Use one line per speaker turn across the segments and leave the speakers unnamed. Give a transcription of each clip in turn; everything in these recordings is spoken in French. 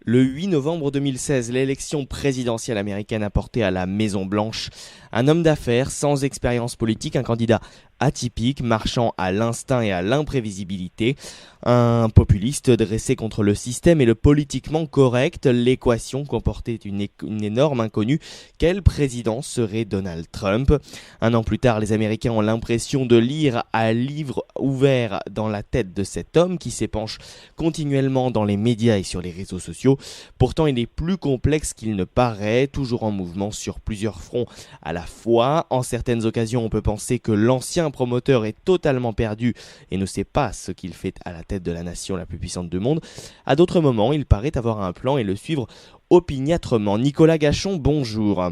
Le 8 novembre 2016, l'élection présidentielle américaine a porté à la Maison-Blanche un homme d'affaires sans expérience politique, un candidat atypique, marchant à l'instinct et à l'imprévisibilité, un populiste dressé contre le système et le politiquement correct. L'équation comportait une énorme inconnue. Quel président serait Donald Trump? Un an plus tard, les Américains ont l'impression de lire un livre ouvert dans la tête de cet homme qui s'épanche continuellement dans les médias et sur les réseaux sociaux. Pourtant, il est plus complexe qu'il ne paraît, toujours en mouvement sur plusieurs fronts à la fois. En certaines occasions, on peut penser que l'ancien promoteur est totalement perdu et ne sait pas ce qu'il fait à la tête de la nation la plus puissante du monde. À d'autres moments, il paraît avoir un plan et le suivre opiniâtrement. Nicolas Gachon, bonjour.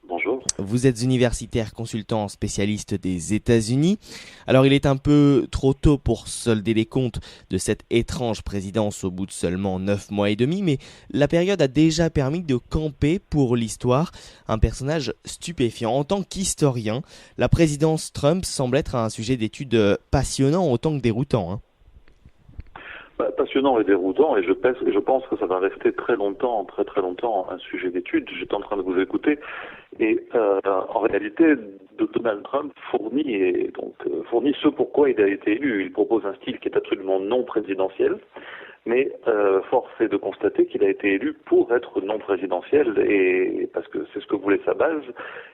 Bonjour.
Vous êtes universitaire consultant spécialiste des États-Unis. Alors il est un peu trop tôt pour solder les comptes de cette étrange présidence au bout de seulement 9 mois et demi, mais la période a déjà permis de camper pour l'histoire un personnage stupéfiant. En tant qu'historien, la présidence Trump semble être un sujet d'étude passionnant autant que déroutant.
Passionnant et déroutant, et je pense que ça va rester très longtemps un sujet d'étude. J'étais en train de vous écouter, et en réalité, Donald Trump fournit ce pourquoi il a été élu. Il propose un style qui est absolument non présidentiel, mais force est de constater qu'il a été élu pour être non présidentiel, et parce que c'est ce que voulait sa base.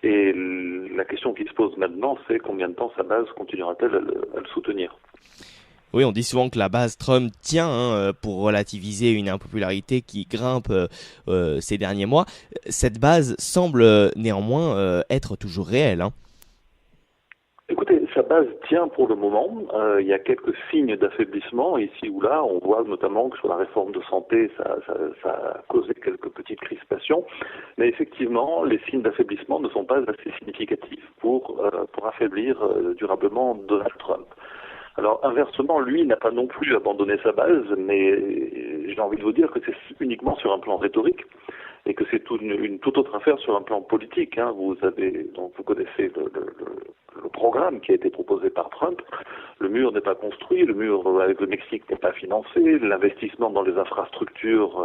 Et la question qui se pose maintenant, c'est combien de temps sa base continuera-t-elle à le soutenir?
Oui, on dit souvent que la base Trump tient pour relativiser une impopularité qui grimpe ces derniers mois. Cette base semble néanmoins être toujours réelle.
Écoutez, sa base tient pour le moment. Il y a quelques signes d'affaiblissement ici ou là. On voit notamment que sur la réforme de santé, ça a causé quelques petites crispations. Mais effectivement, les signes d'affaiblissement ne sont pas assez significatifs pour affaiblir durablement Donald Trump. Alors inversement, lui n'a pas non plus abandonné sa base, mais j'ai envie de vous dire que c'est uniquement sur un plan rhétorique et que c'est une toute autre affaire sur un plan politique. Vous connaissez le programme qui a été proposé par Trump. Le mur n'est pas construit, le mur avec le Mexique n'est pas financé, l'investissement dans les infrastructures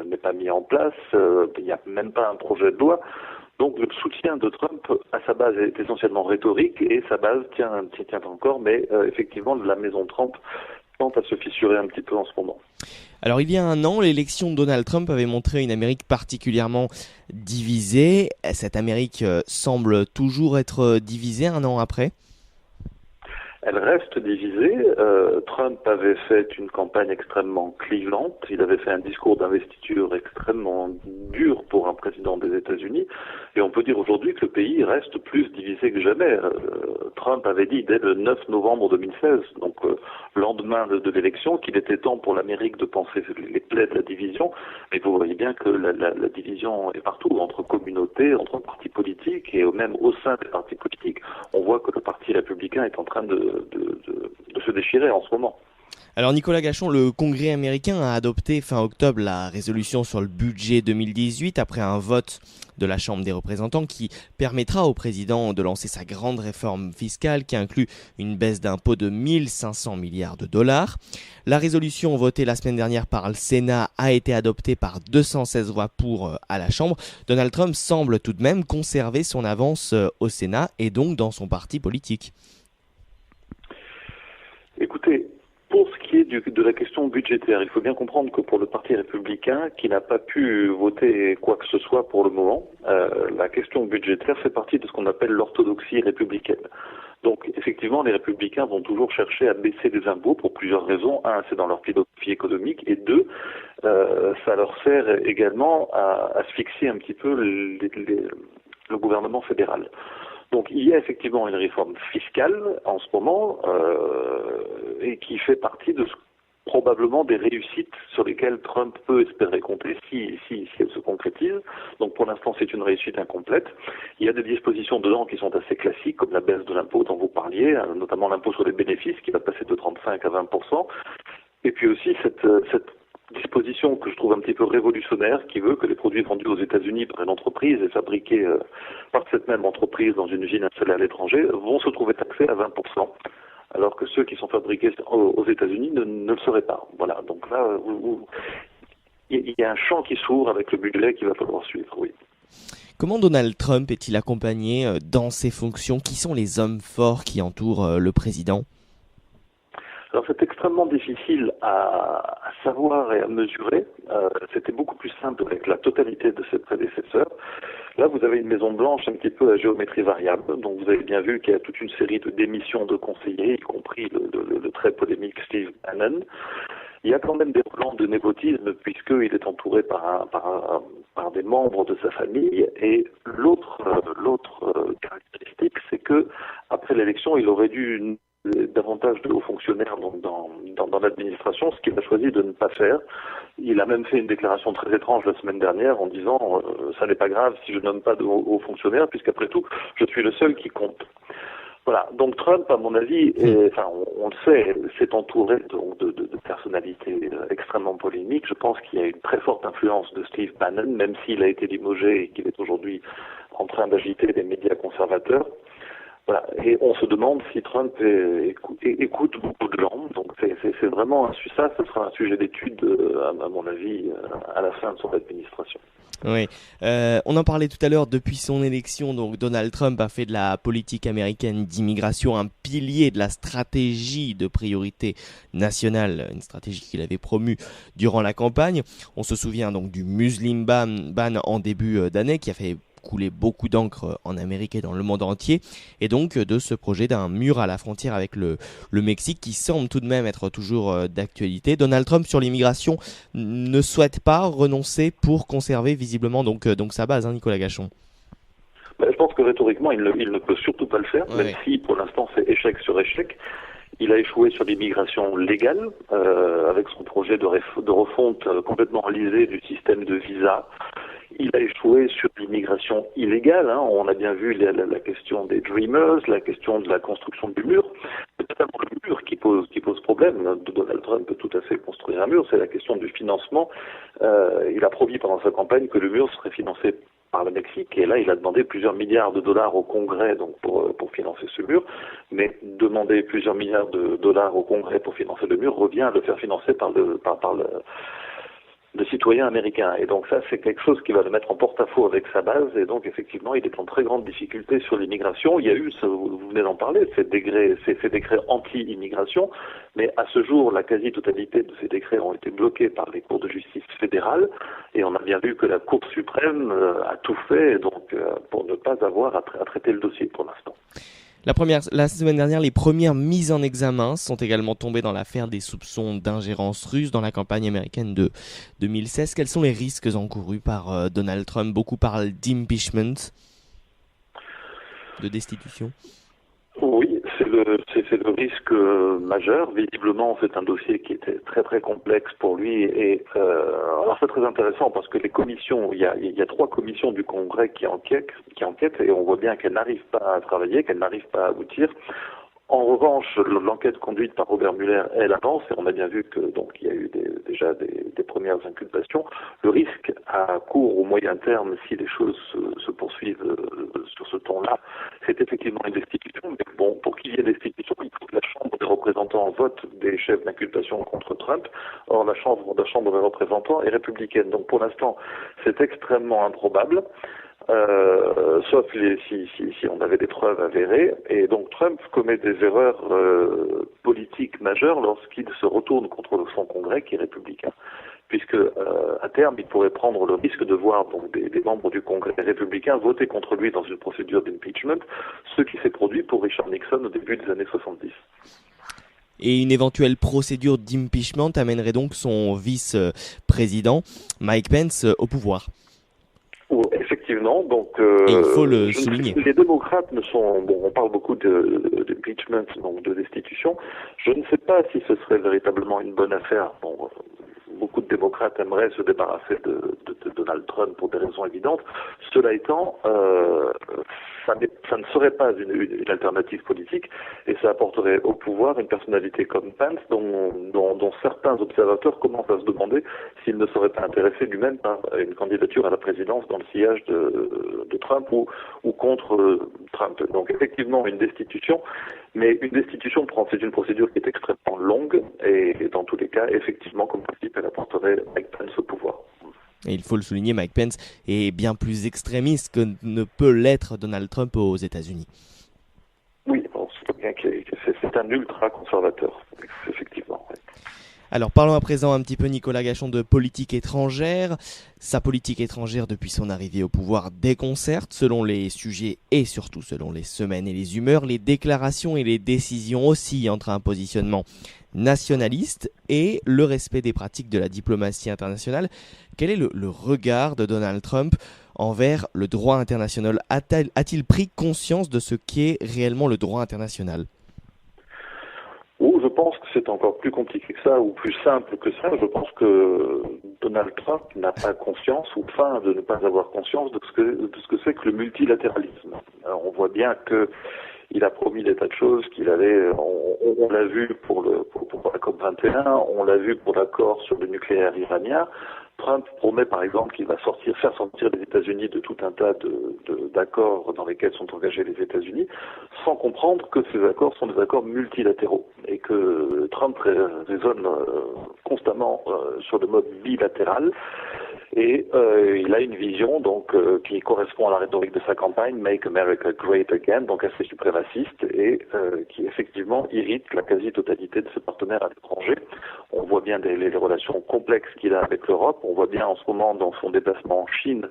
n'est pas mis en place, il n'y a même pas un projet de loi. Donc le soutien de Trump à sa base est essentiellement rhétorique et sa base tient encore, mais effectivement la maison Trump tente à se fissurer un petit peu en ce moment.
Alors il y a un an, l'élection de Donald Trump avait montré une Amérique particulièrement divisée. Cette Amérique semble toujours être divisée un an après.
Elle reste divisée. Trump avait fait une campagne extrêmement clivante. Il avait fait un discours d'investiture extrêmement dur pour un président des États-Unis. Et on peut dire aujourd'hui que le pays reste plus divisé que jamais. Trump avait dit dès le 9 novembre 2016, donc lendemain de l'élection, qu'il était temps pour l'Amérique de penser les plaies de la division. Mais vous voyez bien que la division est partout, entre communautés, entre partis politiques et même au sein des partis politiques. On voit que le parti républicain est en train de se déchirer en ce moment.
Alors Nicolas Gachon, le Congrès américain a adopté fin octobre la résolution sur le budget 2018 après un vote de la Chambre des représentants qui permettra au président de lancer sa grande réforme fiscale qui inclut une baisse d'impôts de 1500 milliards de dollars. La résolution votée la semaine dernière par le Sénat a été adoptée par 216 voix pour à la Chambre. Donald Trump semble tout de même conserver son avance au Sénat et donc dans son parti politique.
Écoutez, pour ce qui est de la question budgétaire, il faut bien comprendre que pour le Parti républicain, qui n'a pas pu voter quoi que ce soit pour le moment, la question budgétaire fait partie de ce qu'on appelle l'orthodoxie républicaine. Donc effectivement, les républicains vont toujours chercher à baisser les impôts pour plusieurs raisons. Un, c'est dans leur philosophie économique, et deux, ça leur sert également à asphyxier un petit peu le gouvernement fédéral. Donc il y a effectivement une réforme fiscale en ce moment et qui fait partie de probablement des réussites sur lesquelles Trump peut espérer compter si elle se concrétise. Donc pour l'instant c'est une réussite incomplète. Il y a des dispositions dedans qui sont assez classiques comme la baisse de l'impôt dont vous parliez, notamment l'impôt sur les bénéfices qui va passer de 35 à 20%. Et puis aussi cette disposition que je trouve un petit peu révolutionnaire qui veut que les produits vendus aux États-Unis par une entreprise et fabriqués par cette même entreprise dans une usine installée à l'étranger vont se trouver taxés à 20%, alors que ceux qui sont fabriqués aux États-Unis ne le seraient pas. Voilà, donc là, il y a un champ qui s'ouvre avec le budget qu'il va falloir suivre, oui.
Comment Donald Trump est-il accompagné dans ses fonctions? Qui sont les hommes forts qui entourent le président?
Alors c'est extrêmement difficile à savoir et à mesurer. C'était beaucoup plus simple avec la totalité de ses prédécesseurs. Là, vous avez une Maison-Blanche un petit peu à géométrie variable. Donc vous avez bien vu qu'il y a toute une série de démissions de conseillers, y compris le très polémique Steve Bannon. Il y a quand même des relents de népotisme puisqu'il est entouré par des membres de sa famille. Et l'autre caractéristique, c'est que après l'élection, il aurait dû davantage de hauts fonctionnaires dans l'administration, ce qu'il a choisi de ne pas faire. Il a même fait une déclaration très étrange la semaine dernière en disant ça n'est pas grave si je nomme pas de hauts fonctionnaires, puisqu'après tout, je suis le seul qui compte. Voilà. Donc Trump, à mon avis, on le sait, s'est entouré de personnalités extrêmement polémiques. Je pense qu'il y a une très forte influence de Steve Bannon, même s'il a été limogé et qu'il est aujourd'hui en train d'agiter les médias conservateurs. Voilà. Et on se demande si Trump écoute beaucoup de gens. Donc c'est vraiment ça sera un sujet d'étude, à mon avis, à la fin de son administration.
Oui, on en parlait tout à l'heure. Depuis son élection, donc Donald Trump a fait de la politique américaine d'immigration un pilier de la stratégie de priorité nationale, une stratégie qu'il avait promue durant la campagne. On se souvient donc du Muslim ban en début d'année qui a fait couler beaucoup d'encre en Amérique et dans le monde entier, et donc de ce projet d'un mur à la frontière avec le Mexique qui semble tout de même être toujours d'actualité. Donald Trump sur l'immigration ne souhaite pas renoncer pour conserver visiblement donc sa base, Nicolas Gachon.
Je pense que rhétoriquement il ne peut surtout pas le faire, même si pour l'instant c'est échec sur échec. Il a échoué sur l'immigration légale, avec son projet de refonte complètement enlisé du système de visa. Il a échoué sur l'immigration illégale. On a bien vu la question des Dreamers, la question de la construction du mur. C'est notamment le mur qui pose problème. Donald Trump peut tout à fait construire un mur. C'est la question du financement. Il a promis pendant sa campagne que le mur serait financé par le Mexique, et là il a demandé plusieurs milliards de dollars au Congrès donc pour financer ce mur, mais demander plusieurs milliards de dollars au Congrès pour financer le mur revient à le faire financer par le citoyen américain. Et donc ça, c'est quelque chose qui va le mettre en porte-à-faux avec sa base, et donc effectivement, il est en très grande difficulté sur l'immigration. Il y a eu, vous venez d'en parler, ces décrets anti-immigration, mais à ce jour, la quasi-totalité de ces décrets ont été bloqués par les cours de justice fédérales, et on a bien vu que la Cour suprême a tout fait donc pour ne pas avoir à traiter le dossier pour l'instant.
La semaine dernière, les premières mises en examen sont également tombées dans l'affaire des soupçons d'ingérence russe dans la campagne américaine de 2016. Quels sont les risques encourus par Donald Trump? Beaucoup parlent d'impeachment, de destitution.
Oui, c'est le risque majeur. Visiblement, c'est un dossier qui était très très complexe pour lui. Et alors c'est très intéressant parce que les commissions, il y a 3 commissions du Congrès qui enquêtent, et on voit bien qu'elles n'arrivent pas à travailler, qu'elles n'arrivent pas à aboutir. En revanche, l'enquête conduite par Robert Mueller, elle avance, et on a bien vu que donc il y a eu déjà des premières inculpations. Le risque à court ou moyen terme, si les choses se poursuivent sur ce ton-là, c'est effectivement une destitution. Mais bon, pour qu'il y ait destitution, il faut que la Chambre des représentants vote des chefs d'inculpation contre Trump. Or, la Chambre des représentants est républicaine. Donc pour l'instant, c'est extrêmement improbable. Sauf si on avait des preuves avérées. Et donc Trump commet des erreurs politiques majeures lorsqu'il se retourne contre son Congrès qui est républicain. Puisque à terme, il pourrait prendre le risque de voir donc des membres du Congrès républicain voter contre lui dans une procédure d'impeachment, ce qui s'est produit pour Richard Nixon au début des années 70.
Et une éventuelle procédure d'impeachment amènerait donc son vice-président, Mike Pence, au pouvoir.
Effectivement, donc
et il faut le souligner.
Les démocrates on parle beaucoup d'impeachment, donc de destitution. Je ne sais pas si ce serait véritablement une bonne affaire. Beaucoup de démocrates aimeraient se débarrasser de Donald Trump pour des raisons évidentes. Cela étant, ça ne serait pas une alternative politique, et ça apporterait au pouvoir une personnalité comme Pence dont certains observateurs commencent à se demander s'il ne serait pas intéressé lui-même par une candidature à la présidence dans le sillage de Trump ou contre Trump. Donc effectivement une destitution, Mais une destitution de Trump, c'est une procédure qui est extrêmement longue et dans tous les cas, effectivement, comme principe, elle apporterait Mike Pence au pouvoir.
Et il faut le souligner, Mike Pence est bien plus extrémiste que ne peut l'être Donald Trump aux États-Unis.
Oui, on sait bien que c'est un ultra-conservateur, effectivement. Ouais.
Alors parlons à présent un petit peu, Nicolas Gachon, de politique étrangère. Sa politique étrangère depuis son arrivée au pouvoir déconcerte selon les sujets et surtout selon les semaines et les humeurs. Les déclarations et les décisions oscillent entre un positionnement nationaliste et le respect des pratiques de la diplomatie internationale. Quel est le regard de Donald Trump envers le droit international ? A-t-il pris conscience de ce qu'est réellement le droit international ?
Ou je pense que c'est encore plus compliqué que ça, ou plus simple que ça. Je pense que Donald Trump n'a pas conscience, ou feint de ne pas avoir conscience de ce que c'est que le multilatéralisme. Alors, on voit bien que il a promis des tas de choses qu'il allait. On l'a vu pour la COP 21, on l'a vu pour l'accord sur le nucléaire iranien. Trump promet par exemple qu'il va faire sortir les États-Unis de tout un tas d'accords dans lesquels sont engagés les États-Unis, sans comprendre que ces accords sont des accords multilatéraux et que Trump raisonne constamment sur le mode bilatéral. Et il a une vision donc qui correspond à la rhétorique de sa campagne, Make America Great Again, donc assez suprémaciste et qui effectivement irrite la quasi-totalité de ses partenaires à l'étranger. On voit bien les relations complexes qu'il a avec l'Europe. On voit bien en ce moment dans son déplacement en Chine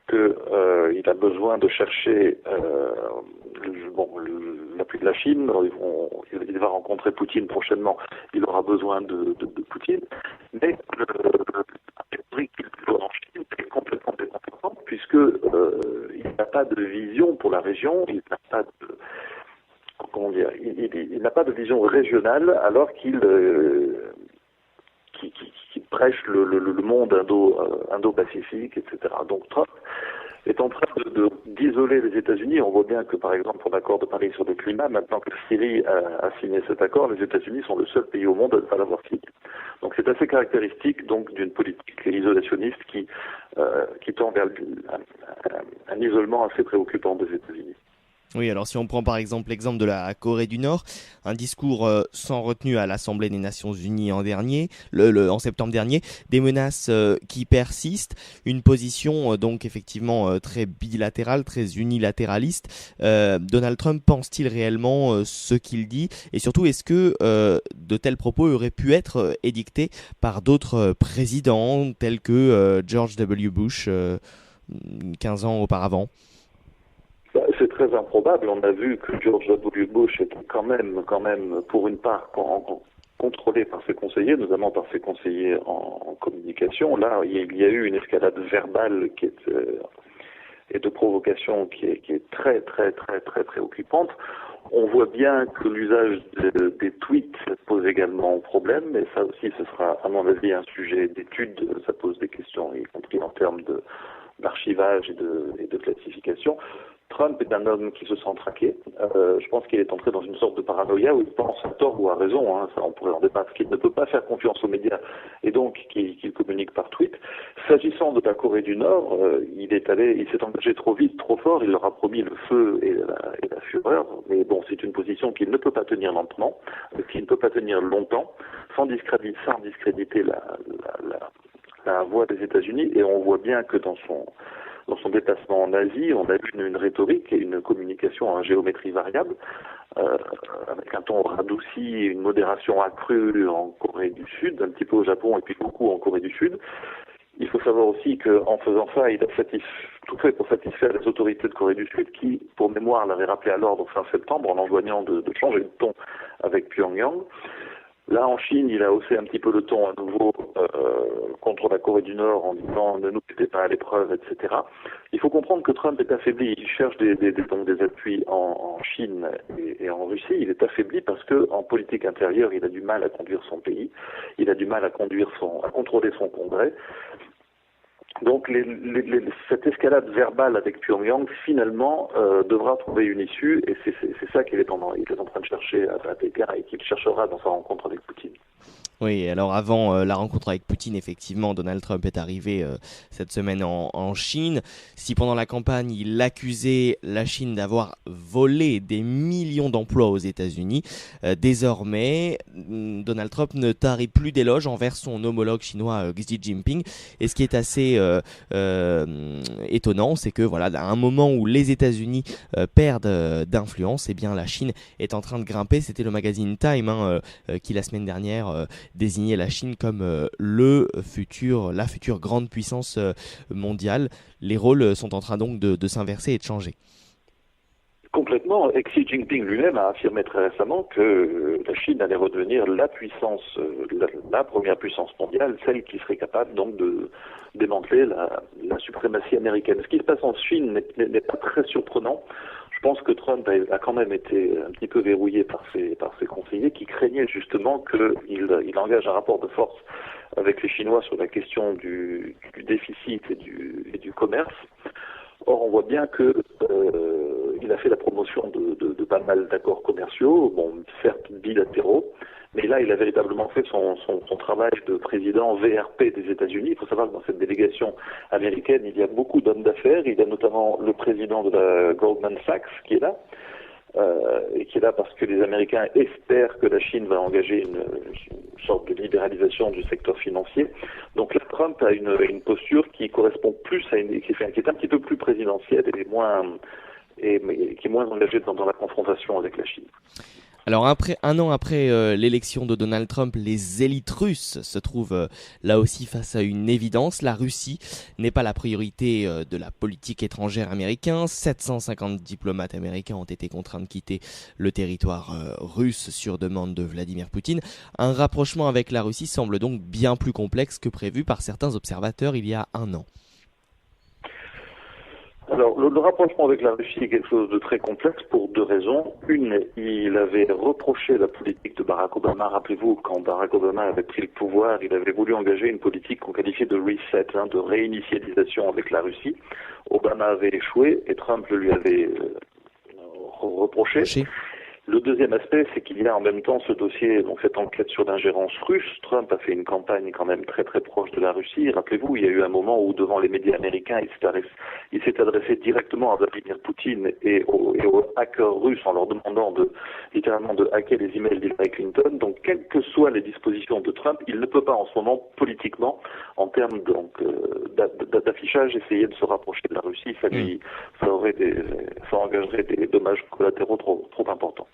qu'il a besoin de chercher l'appui de la Chine. Il va rencontrer Poutine prochainement. Il aura besoin de Poutine. Mais la rhétorique qu'il doit en Chine est complètement déconcertante puisque il n'a pas de vision pour la région. Il n'a pas de il n'a pas de vision régionale alors qu'il prêche le monde indo-pacifique, etc. Donc Trump est en train d'isoler les États-Unis. On voit bien que, par exemple, pour l'accord de Paris sur le climat, maintenant que la Syrie a signé cet accord, les États-Unis sont le seul pays au monde à ne pas l'avoir signé. Donc c'est assez caractéristique donc d'une politique isolationniste qui tend vers un isolement assez préoccupant des États-Unis.
Oui, alors si on prend par exemple l'exemple de la Corée du Nord, un discours sans retenue à l'Assemblée des Nations Unies en septembre dernier, des menaces qui persistent, une position donc effectivement très bilatérale, très unilatéraliste. Donald Trump pense-t-il réellement ce qu'il dit ? Et surtout, est-ce que de tels propos auraient pu être édictés par d'autres présidents tels que George W. Bush 15 ans auparavant ?
C'est très improbable. On a vu que George W. Bush était quand même, pour une part, contrôlé par ses conseillers, notamment par ses conseillers en communication. Là, il y a eu une escalade verbale et de provocation qui est très, très, très, très préoccupante. On voit bien que l'usage des tweets pose également problème, mais ça aussi, ce sera, à mon avis, un sujet d'étude. Ça pose des questions, y compris en termes d'archivage et de classification. Trump est un homme qui se sent traqué. Je pense qu'il est entré dans une sorte de paranoïa où il pense à tort ou à raison, ça on pourrait en débattre, qu'il ne peut pas faire confiance aux médias et donc qu'il communique par tweet. S'agissant de la Corée du Nord, il s'est engagé trop vite, trop fort, il leur a promis le feu et la fureur, mais bon, c'est une position qu'il ne peut pas tenir lentement, qu'il ne peut pas tenir longtemps, sans discréditer la voix des États-Unis, et on voit bien que dans son déplacement en Asie, on a vu une rhétorique et une communication en géométrie variable, avec un ton radouci, une modération accrue en Corée du Sud, un petit peu au Japon et puis beaucoup en Corée du Sud. Il faut savoir aussi qu'en faisant ça, il a tout fait pour satisfaire les autorités de Corée du Sud qui, pour mémoire, l'avaient rappelé à l'ordre fin septembre en enjoignant de changer de ton avec Pyongyang. Là, en Chine, il a haussé un petit peu le ton à nouveau contre la Corée du Nord en disant ne nous mettez pas à l'épreuve, etc. Il faut comprendre que Trump est affaibli. Il cherche des appuis en Chine et en Russie. Il est affaibli parce que en politique intérieure, il a du mal à conduire son pays. Il a du mal à contrôler son Congrès. Donc cette escalade verbale avec Pyongyang finalement devra trouver une issue et c'est ça qu'il est en train de chercher à Pékin et qu'il cherchera dans sa rencontre avec Poutine.
Oui, alors avant la rencontre avec Poutine, effectivement, Donald Trump est arrivé cette semaine en Chine. Si pendant la campagne, il accusait la Chine d'avoir volé des millions d'emplois aux États-Unis, désormais, Donald Trump ne tarit plus d'éloges envers son homologue chinois Xi Jinping. Et ce qui est assez étonnant, c'est que voilà, à un moment où les États-Unis perdent d'influence, eh bien la Chine est en train de grimper. C'était le magazine Time qui la semaine dernière désigner la Chine comme la future grande puissance mondiale. Les rôles sont en train donc de s'inverser et de changer.
Complètement. Et Xi Jinping lui-même a affirmé très récemment que la Chine allait redevenir la puissance, la première puissance mondiale, celle qui serait capable donc de démanteler la suprématie américaine. Ce qui se passe en Chine n'est pas très surprenant. Je pense que Trump a quand même été un petit peu verrouillé par ses conseillers qui craignaient justement qu'il engage un rapport de force avec les Chinois sur la question du déficit et du commerce. Or, on voit bien que il a fait la promotion de pas mal d'accords commerciaux, bon, certes bilatéraux, mais là, il a véritablement fait son travail de président VRP des États-Unis. Il faut savoir que dans cette délégation américaine, il y a beaucoup d'hommes d'affaires. Il y a notamment le président de la Goldman Sachs qui est là, et qui est là parce que les Américains espèrent que la Chine va engager une sorte de libéralisation du secteur financier. Donc là, Trump a une posture qui correspond plus à qui est un petit peu plus présidentielle et qui est moins engagée dans la confrontation avec la Chine.
Alors un an après l'élection de Donald Trump, les élites russes se trouvent là aussi face à une évidence. La Russie n'est pas la priorité de la politique étrangère américaine. 750 diplomates américains ont été contraints de quitter le territoire russe sur demande de Vladimir Poutine. Un rapprochement avec la Russie semble donc bien plus complexe que prévu par certains observateurs il y a un an.
Alors, le rapprochement avec la Russie est quelque chose de très complexe pour deux raisons. Une, il avait reproché la politique de Barack Obama. Rappelez-vous, quand Barack Obama avait pris le pouvoir, il avait voulu engager une politique qu'on qualifiait de reset, de réinitialisation avec la Russie. Obama avait échoué et Trump le lui avait reproché. Le deuxième aspect, c'est qu'il y a en même temps ce dossier, donc cette enquête sur l'ingérence russe. Trump a fait une campagne quand même très très proche de la Russie. Rappelez-vous, il y a eu un moment où devant les médias américains, il s'est adressé directement à Vladimir Poutine et aux hackers russes en leur demandant littéralement de hacker les emails d'Hillary Clinton. Donc, quelles que soient les dispositions de Trump, il ne peut pas en ce moment politiquement, en termes d'affichage, essayer de se rapprocher de la Russie. Ça engagerait des dommages collatéraux trop importants.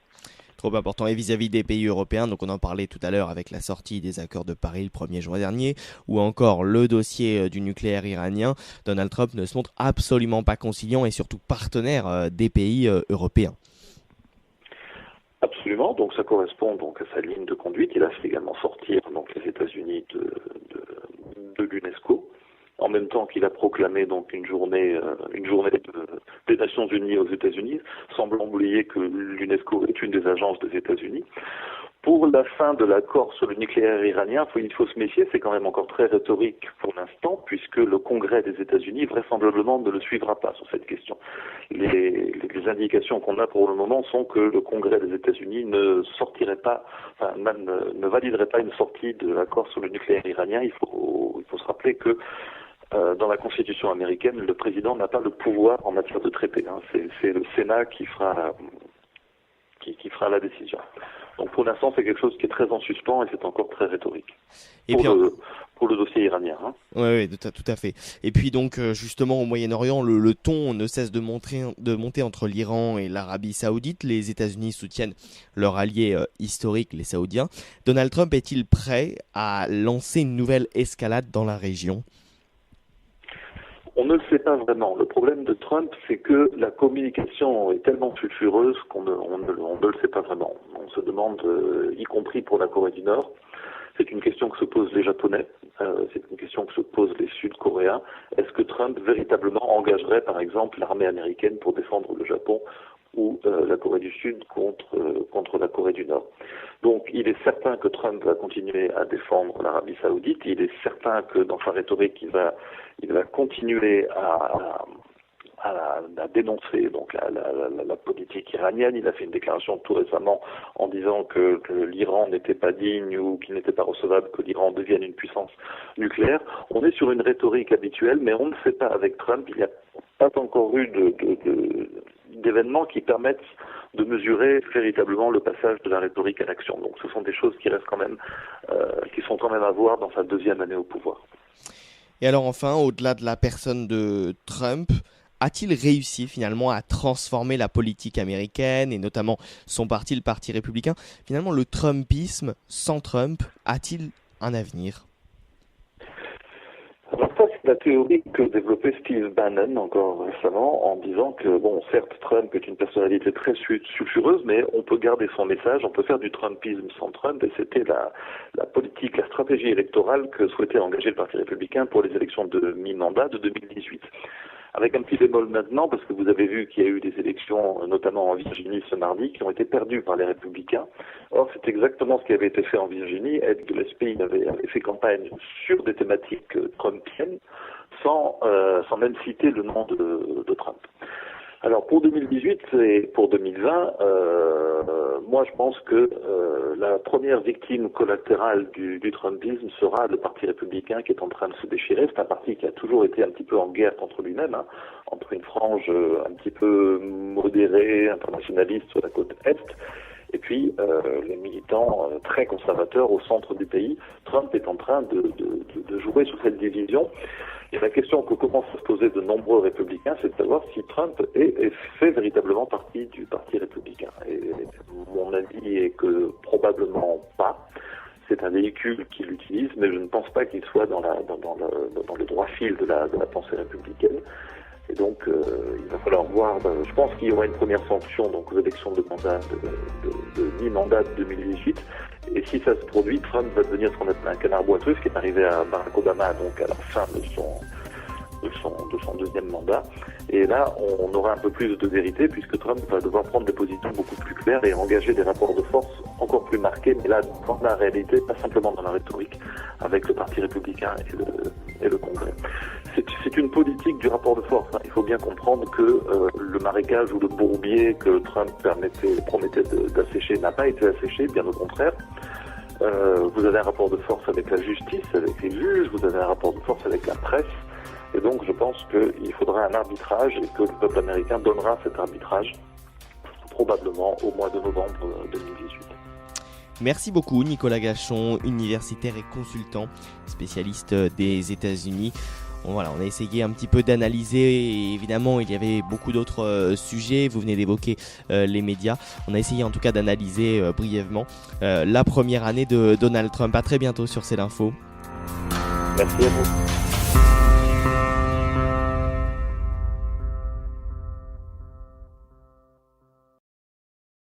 Trop important. Et vis-à-vis des pays européens, donc on en parlait tout à l'heure avec la sortie des accords de Paris le 1er juin dernier, ou encore le dossier du nucléaire iranien, Donald Trump ne se montre absolument pas conciliant et surtout partenaire des pays européens.
Absolument, donc ça correspond donc à sa ligne de conduite. Il a fait également sortir donc les États-Unis de l'UNESCO, en même temps qu'il a proclamé donc une journée des Nations Unies aux États-Unis, semblant oublier que l'UNESCO est une des agences des États-Unis. Pour la fin de l'accord sur le nucléaire iranien, il faut se méfier, c'est quand même encore très rhétorique pour l'instant, puisque le Congrès des États-Unis vraisemblablement ne le suivra pas sur cette question. Les indications qu'on a pour le moment sont que le Congrès des États-Unis ne validerait pas une sortie de l'accord sur le nucléaire iranien. Il faut se rappeler que dans la Constitution américaine, le président n'a pas le pouvoir en matière de traité. C'est le Sénat qui fera la décision. Donc pour l'instant, c'est quelque chose qui est très en suspens et c'est encore très rhétorique. Pour le dossier iranien.
Oui, tout à fait. Et puis donc justement au Moyen-Orient, le ton ne cesse de monter entre l'Iran et l'Arabie Saoudite. Les États-Unis soutiennent leur allié historique, les Saoudiens. Donald Trump est-il prêt à lancer une nouvelle escalade dans la région ?
On ne le sait pas vraiment. Le problème de Trump, c'est que la communication est tellement sulfureuse qu'on ne le sait pas vraiment. On se demande, y compris pour la Corée du Nord, c'est une question que se posent les Japonais, c'est une question que se posent les Sud-Coréens. Est-ce que Trump véritablement engagerait, par exemple, l'armée américaine pour défendre le Japon ou la Corée du Sud contre la Corée du Nord? Donc il est certain que Trump va continuer à défendre l'Arabie Saoudite. Il est certain que dans sa rhétorique, il va continuer a dénoncé donc la politique iranienne. Il a fait une déclaration tout récemment en disant que l'Iran n'était pas digne ou qu'il n'était pas recevable que l'Iran devienne une puissance nucléaire. On est sur une rhétorique habituelle, mais on ne sait pas avec Trump. Il n'y a pas encore eu d'événements qui permettent de mesurer véritablement le passage de la rhétorique à l'action. Donc ce sont des choses qui restent quand même, qui sont quand même à voir dans sa deuxième année au pouvoir.
Et alors enfin, au-delà de la personne de Trump, a-t-il réussi finalement à transformer la politique américaine et notamment son parti, le Parti républicain? Finalement, le Trumpisme sans Trump a-t-il un avenir?
Alors ça, c'est la théorie que développait Steve Bannon encore récemment en disant que, bon, certes, Trump est une personnalité très sulfureuse, mais on peut garder son message, on peut faire du Trumpisme sans Trump, et c'était la politique, la stratégie électorale que souhaitait engager le Parti républicain pour les élections de mi-mandat de 2018. Avec un petit bémol maintenant, parce que vous avez vu qu'il y a eu des élections, notamment en Virginie ce mardi, qui ont été perdues par les Républicains. Or, c'est exactement ce qui avait été fait en Virginie. Ed Gillespie avait fait campagne sur des thématiques trumpiennes, sans même citer le nom de Trump. Alors, pour 2018 et pour 2020, moi je pense que la première victime collatérale du Trumpisme sera le Parti républicain qui est en train de se déchirer. C'est un parti qui a toujours été un petit peu en guerre contre lui-même, hein, entre une frange un petit peu modérée, internationaliste sur la côte Est, et puis les militants très conservateurs au centre du pays. Trump est en train de jouer sur cette division. Et la question que commencent à se poser de nombreux républicains, c'est de savoir si Trump fait véritablement partie du Parti républicain. Et mon avis est que probablement pas. C'est un véhicule qu'il utilise, mais je ne pense pas qu'il soit dans le droit fil de la pensée républicaine. Et donc, il va falloir voir. Je pense qu'il y aura une première sanction donc aux élections de mandat de mi-mandat de 2018. Et si ça se produit, Trump va devenir ce qu'on appelle un canard boiteux, ce qui est arrivé à Barack Obama donc à la fin de son deuxième mandat. Et là, on aura un peu plus de vérité puisque Trump va devoir prendre des positions beaucoup plus claires et engager des rapports de force encore plus marqués, mais là, dans la réalité, pas simplement dans la rhétorique, avec le Parti républicain et le Congrès. C'est une politique du rapport de force. Hein. Il faut bien comprendre que le marécage ou le bourbier que Trump promettait d'assécher n'a pas été asséché, bien au contraire. Vous avez un rapport de force avec la justice, avec les juges, vous avez un rapport de force avec la presse. Et donc je pense qu'il faudra un arbitrage et que le peuple américain donnera cet arbitrage probablement au mois de novembre 2018.
Merci beaucoup Nicolas Gachon, universitaire et consultant, spécialiste des États-Unis. On a essayé un petit peu d'analyser, et évidemment il y avait beaucoup d'autres sujets, vous venez d'évoquer les médias. On a essayé en tout cas d'analyser brièvement la première année de Donald Trump. À très bientôt sur C'est l'Info.
Merci à vous.